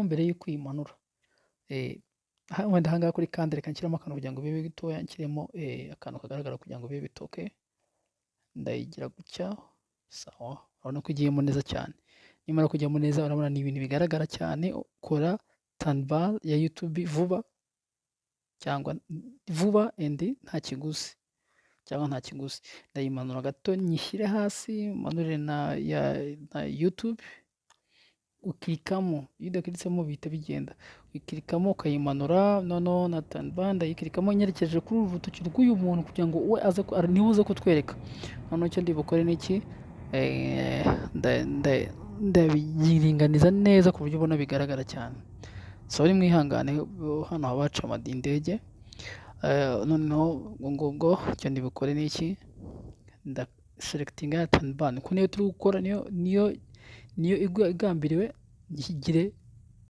mbere y'uko uyimanura. Wenda aha ngaha kuri kandi reka nshyiremo akantu kugira ngo bibe bitoya, nshyiremo akantu kagaragara kugira ngo bibe bitoke. Ndayigira gutya, sawa. Urabona ko igiyemo neza cyane. Nimara kujyamo neza urabona ni ibintu bigaragara cyane. Kora thumbnail ya YouTube vuba cyangwa vuba nta kiguzi cyangwa nta kiguzi. Ndayimanura gato nyishyire hasi, manure na YouTube. Ukirikamo, iyo udakiritsemo bihita bigenda. Ukirikamo ukayimanura, noneho na thumbnail ndayikirikamo nyerekeje kuri uru rutoki rw'uyu muntu kugira ngo we aze niwe uze kutwereka. Noneho icyo ndi bukore ni iki? Ndabiringaniza neza ku buryo ubona bigaragara cyane. So uri mwihangane, hano haba haca indege. Noneho ngo icyo ndi bukore ni iki? Selectinga ya thumbnail, ko niyo turi gukora, niyo igambiriwe. Ngire